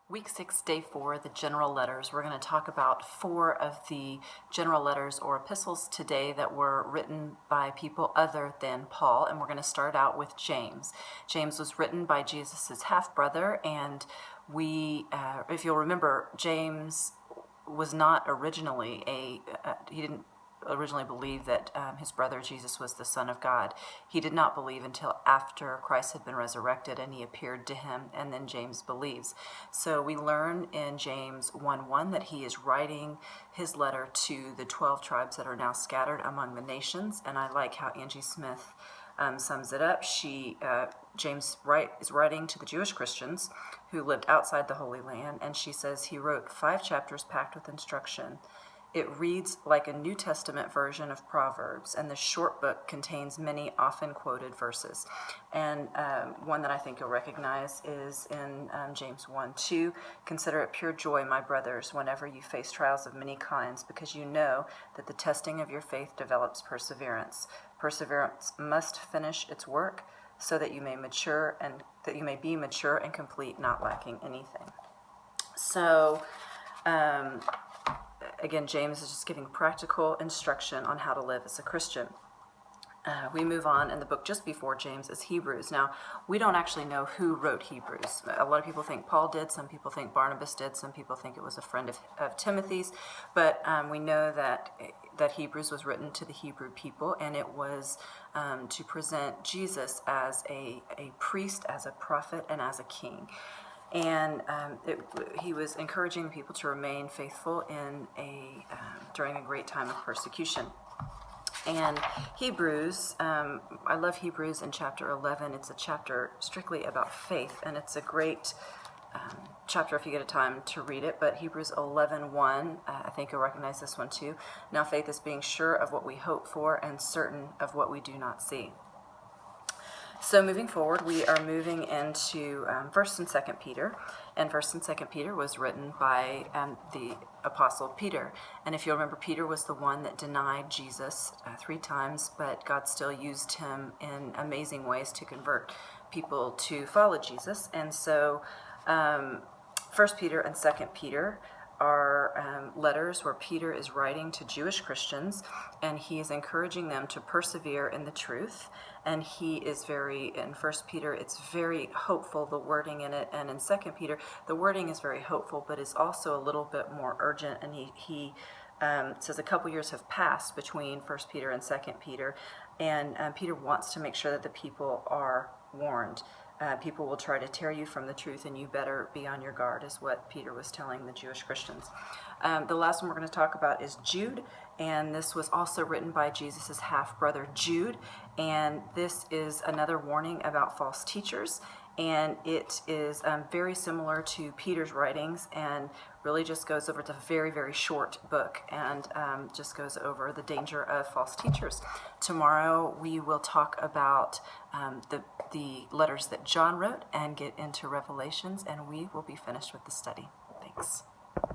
Week 6, Day 4, the general letters. We're going to talk about 4 of the general letters or epistles today that were written by people other than Paul, and we're going to start out with James. James was written by Jesus' half-brother, and if you'll remember, James was not originally he didn't originally believe that his brother Jesus was the Son of God. He did not believe until after Christ had been resurrected and he appeared to him, and then James believes. So we learn in James 1:1 that he is writing his letter to the 12 tribes that are now scattered among the nations, and I like how Angie Smith sums it up. James is writing to the Jewish Christians who lived outside the Holy Land, and she says he wrote 5 chapters packed with instruction. It reads like a New Testament version of Proverbs, and the short book contains many often quoted verses. And one that I think you'll recognize is in James 1:2. Consider it pure joy, my brothers, whenever you face trials of many kinds, because you know that the testing of your faith develops perseverance. Perseverance must finish its work so that you may be mature and complete, not lacking anything. So, again, James is just giving practical instruction on how to live as a Christian. We move on, and the book just before James is Hebrews. Now, we don't actually know who wrote Hebrews. A lot of people think Paul did, some people think Barnabas did, some people think it was a friend of Timothy's, but we know that Hebrews was written to the Hebrew people, and it was to present Jesus as a priest, as a prophet, and as a king. And he was encouraging people to remain faithful during a great time of persecution. And Hebrews, I love Hebrews in chapter 11. It's a chapter strictly about faith, and it's a great chapter if you get a time to read it. But Hebrews 11:1, I think you'll recognize this one too. Now faith is being sure of what we hope for and certain of what we do not see. So moving forward, we are moving into 1st and 2nd Peter, and 1st and 2nd Peter was written by the Apostle Peter. And if you'll remember, Peter was the one that denied Jesus 3 times, but God still used him in amazing ways to convert people to follow Jesus. And so 1st Peter and 2nd Peter are letters where Peter is writing to Jewish Christians, and he is encouraging them to persevere in the truth. And he is in 1 Peter, it's very hopeful, the wording in it, and in 2 Peter, the wording is very hopeful, but is also a little bit more urgent. And he says a couple years have passed between 1 Peter and 2 Peter, and Peter wants to make sure that the people are warned. People will try to tear you from the truth, and you better be on your guard, is what Peter was telling the Jewish Christians. The last one we're going to talk about is Jude, and this was also written by Jesus' half-brother Jude, and this is another warning about false teachers, and it is very similar to Peter's writings, and really just goes over, it's a very, very short book, and just goes over the danger of false teachers. Tomorrow we will talk about the letters that John wrote and get into Revelations, and we will be finished with the study. Thanks.